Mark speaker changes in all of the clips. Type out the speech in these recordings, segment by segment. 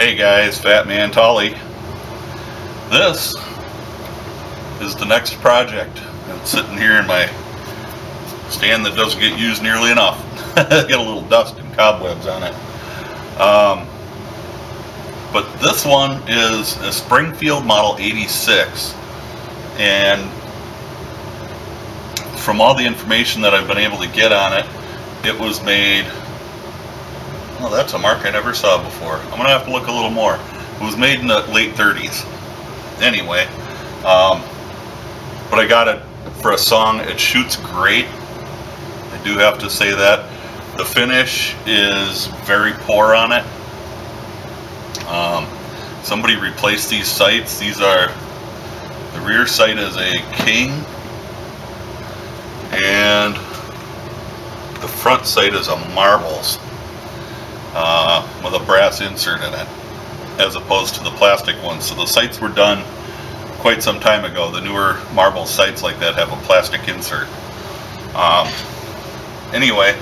Speaker 1: Hey guys, Fat Man Tolly. This is the next project. It's sitting here in my stand that doesn't get used nearly enough. Got a little dust and cobwebs on it. But this one is a Springfield Model 86, and from all the information that I've been able to get on it, it was made, well, that's a mark I never saw before. I'm gonna have to look a little more. It was made in the late 30s. Anyway, but I got it for a song. It shoots great. I do have to say that. The finish is very poor on it. Somebody replaced these sights. These are, the rear sight is a king, and the front sight is a marbles with a brass insert in it, as opposed to the plastic ones. So the sights were done quite some time ago. The newer marble sights like that have a plastic insert. Anyway,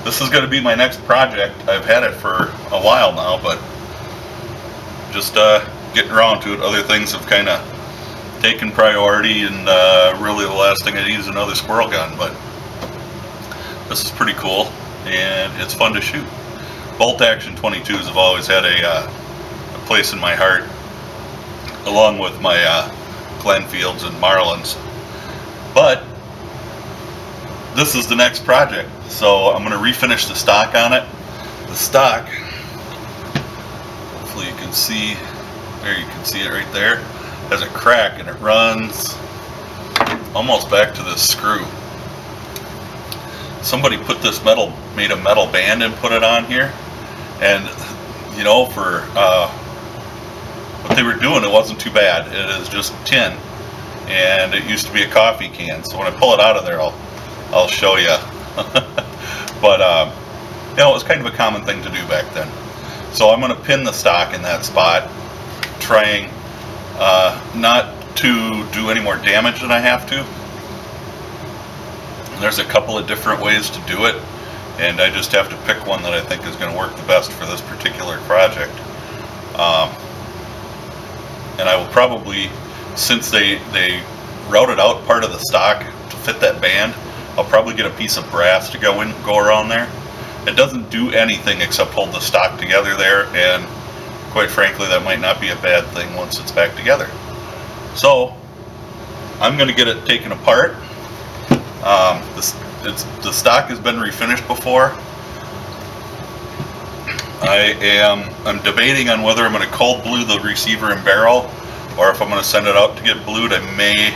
Speaker 1: this is going to be my next project. I've had it for a while now, but just getting around to it. Other things have kind of taken priority, and really the last thing I need is another squirrel gun, but this is pretty cool and it's fun to shoot. Bolt action 22s have always had a place in my heart, along with my Glenfields and Marlins. But this is the next project, so I'm going to refinish the stock on it. The stock, hopefully you can see, there you can see it right there, has a crack and it runs almost back to this screw. Somebody put this metal, made a metal band and put it on here, and you know, for what they were doing, it wasn't too bad. It is just tin, and it used to be a coffee can, so when I pull it out of there, I'll show you. But you know, it was kind of a common thing to do back then. So I'm going to pin the stock in that spot, trying not to do any more damage than I have to. There's a couple of different ways to do it, and I just have to pick one that I think is going to work the best for this particular project. And I will probably, since they routed out part of the stock to fit that band, I'll probably get a piece of brass to go around there. It doesn't do anything except hold the stock together there, and quite frankly, that might not be a bad thing once it's back together. So I'm going to get it taken apart. The stock has been refinished before. I'm debating on whether I'm going to cold blue the receiver and barrel, or if I'm going to send it out to get blued. I may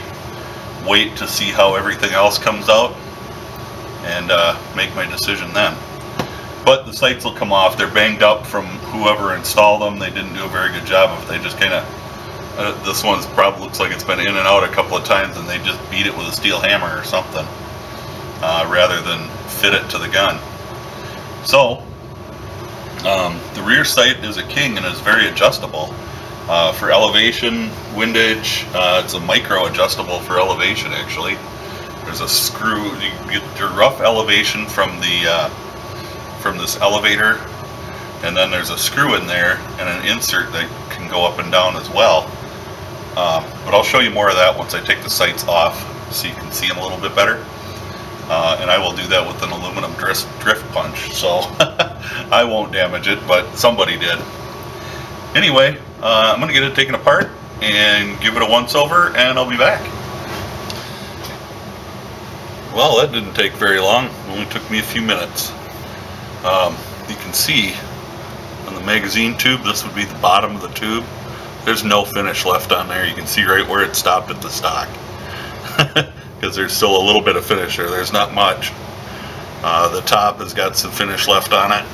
Speaker 1: wait to see how everything else comes out and make my decision then. But the sights will come off. They're banged up from whoever installed them. They didn't do a very good job of it. They just kind of, this one's probably looks like it's been in and out a couple of times, and they just beat it with a steel hammer or something, rather than fit it to the gun. So the rear sight is a king and is very adjustable for elevation, windage. It's a micro adjustable for elevation, actually. There's a screw. You get your rough elevation from the from this elevator, and then there's a screw in there and an insert that can go up and down as well. But I'll show you more of that once I take the sights off, so you can see them a little bit better. And I will do that with an aluminum drift punch, so I won't damage it, but somebody did. Anyway, I'm going to get it taken apart and give it a once over, and I'll be back. Well, that didn't take very long. It only took me a few minutes. You can see on the magazine tube, this would be the bottom of the tube. There's no finish left on there. You can see right where it stopped at the stock. Because there's still a little bit of finish there. There's not much. The top has got some finish left on it,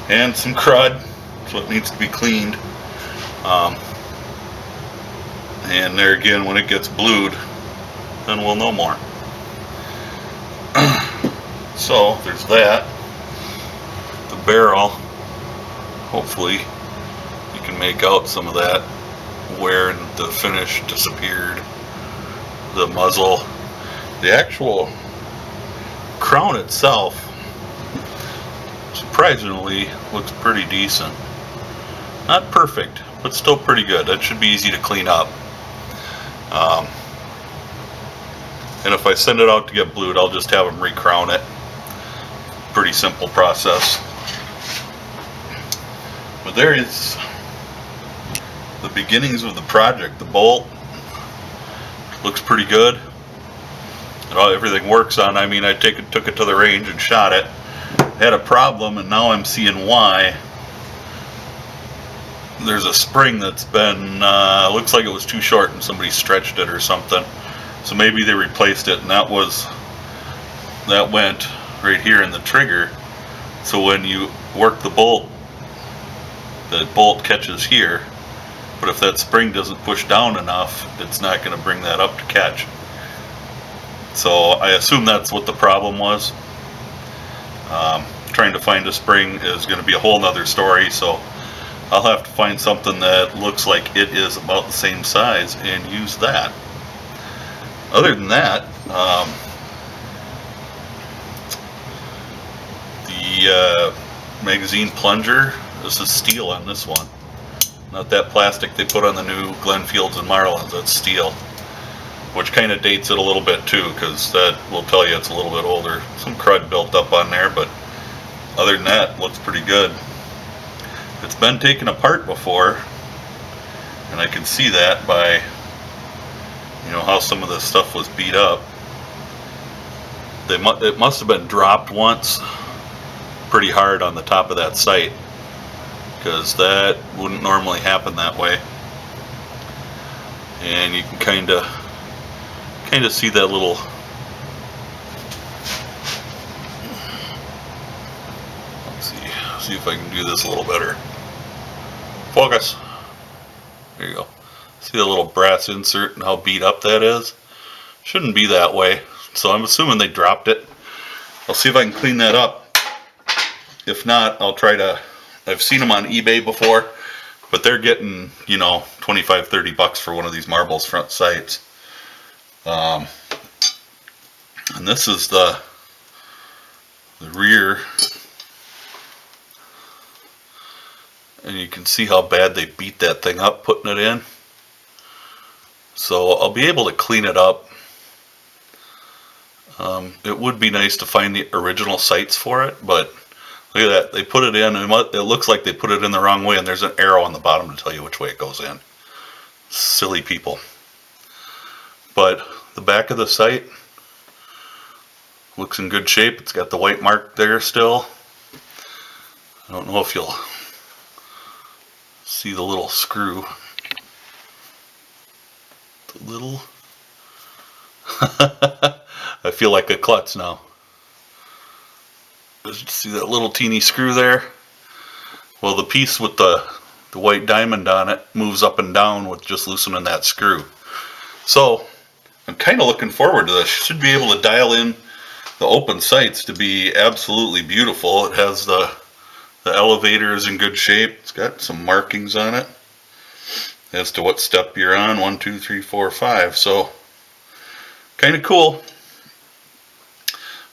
Speaker 1: and some crud, so it needs to be cleaned. And there again, when it gets blued, then we'll know more. So there's that. The barrel, hopefully you can make out some of that where the finish disappeared. The muzzle, the actual crown itself surprisingly looks pretty decent. Not perfect, but still pretty good. That should be easy to clean up. And if I send it out to get blued, I'll just have them recrown it. Pretty simple process. But there is the beginnings of the project. The bolt looks pretty good. And everything works on. I mean, I took it to the range and shot it. Had a problem, and now I'm seeing why. There's a spring that's been, looks like it was too short and somebody stretched it or something. So maybe they replaced it, and that went right here in the trigger. So when you work the bolt catches here. But if that spring doesn't push down enough, it's not going to bring that up to catch. So I assume that's what the problem was. Trying to find a spring is going to be a whole nother story, so I'll have to find something that looks like it is about the same size and use that. Other than that, the magazine plunger, this is steel on this one. Not that plastic they put on the new Glenfields and Marlins, that's steel. Which kind of dates it a little bit too, because that will tell you it's a little bit older. Some crud built up on there, but other than that, looks pretty good. It's been taken apart before, and I can see that by, you know, how some of this stuff was beat up. It must have been dropped once pretty hard on the top of that sight, because that wouldn't normally happen that way. And you can kind of see that little, let's see if I can do this a little better. Focus. There you go. See the little brass insert and how beat up that is? Shouldn't be that way. So I'm assuming they dropped it. I'll see if I can clean that up. If not, I'll try to, I've seen them on eBay before, but they're getting, you know, 25, 30 bucks for one of these marbles front sights. And this is the rear, and you can see how bad they beat that thing up putting it in. So I'll be able to clean it up. It would be nice to find the original sights for it, but look at that, they put it in, and it looks like they put it in the wrong way, and there's an arrow on the bottom to tell you which way it goes in. Silly people. But the back of the sight looks in good shape. It's got the white mark there still. I don't know if you'll see the little screw. The little I feel like a klutz now. Just see that little teeny screw there? Well, the piece with the white diamond on it moves up and down with just loosening that screw. So I'm kind of looking forward to this. Should be able to dial in the open sights to be absolutely beautiful. It has the elevator is in good shape. It's got some markings on it as to what step you're on. 1, 2, 3, 4, 5. So kind of cool.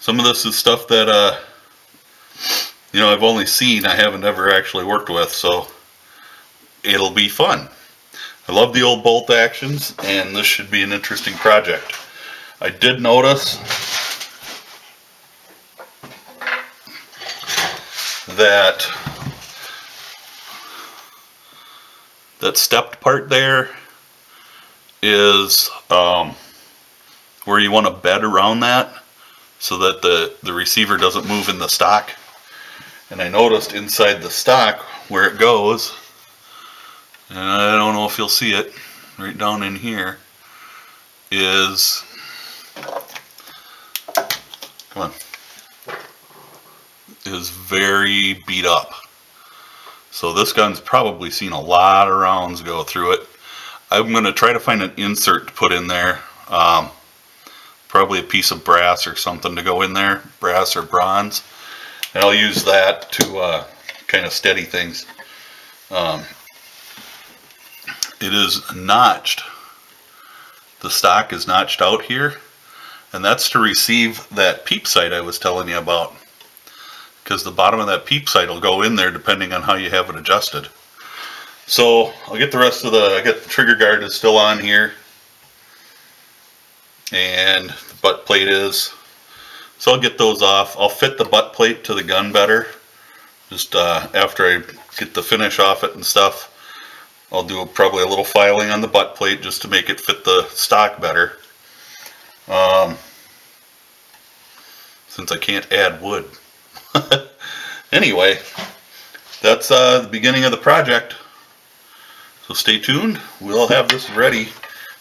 Speaker 1: Some of this is stuff that you know, I've only seen, I haven't ever actually worked with, so it'll be fun. I love the old bolt actions, and this should be an interesting project. I did notice that stepped part there is where you want to bed around that so that the receiver doesn't move in the stock. And I noticed inside the stock where it goes, and I don't know if you'll see it, right down in here, is, come on, is very beat up. So this gun's probably seen a lot of rounds go through it. I'm going to try to find an insert to put in there. Probably a piece of brass or something to go in there, brass or bronze. And I'll use that to kind of steady things. It is notched. The stock is notched out here, and that's to receive that peep sight I was telling you about, because the bottom of that peep sight will go in there depending on how you have it adjusted. So I'll get the rest of I got the trigger guard is still on here, and the butt plate is. So I'll get those off. I'll fit the butt plate to the gun better. Just after I get the finish off it and stuff, I'll do probably a little filing on the butt plate just to make it fit the stock better. Since I can't add wood. Anyway, that's the beginning of the project. So stay tuned. We'll have this ready.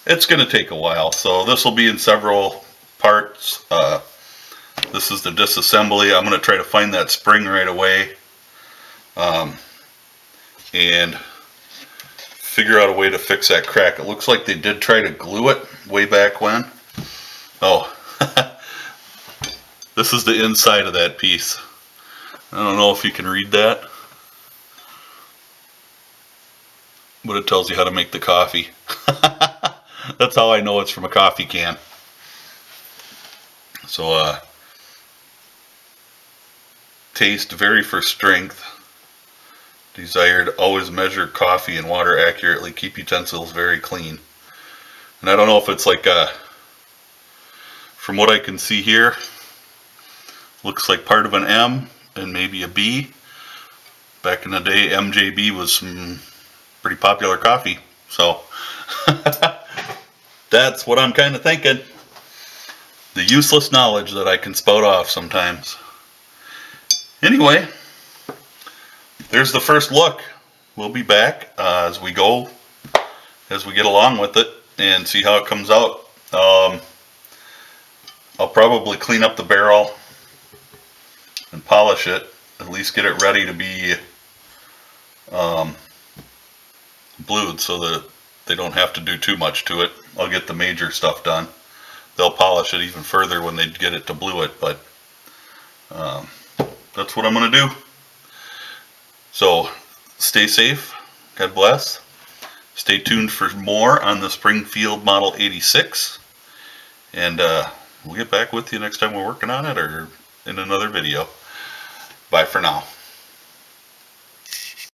Speaker 1: It's going to take a while, so this will be in several parts. This is the disassembly. I'm going to try to find that spring right away and figure out a way to fix that crack. It looks like they did try to glue it way back when. Oh, this is the inside of that piece. I don't know if you can read that, but it tells you how to make the coffee. That's how I know it's from a coffee can. So, taste, vary for strength. Desired, always measure coffee and water accurately. Keep utensils very clean. And I don't know if it's like from what I can see here, looks like part of an M and maybe a B. Back in the day, MJB was some pretty popular coffee. So that's what I'm kind of thinking. The useless knowledge that I can spout off sometimes. Anyway, there's the first look. We'll be back as we go, as we get along with it and see how it comes out. I'll probably clean up the barrel and polish it, at least get it ready to be blued so that they don't have to do too much to it. I'll get the major stuff done. They'll polish it even further when they get it to blue it, but that's what I'm going to do. So stay safe, God bless. Stay tuned for more on the Springfield Model 86, and we'll get back with you next time we're working on it or in another video. Bye for now.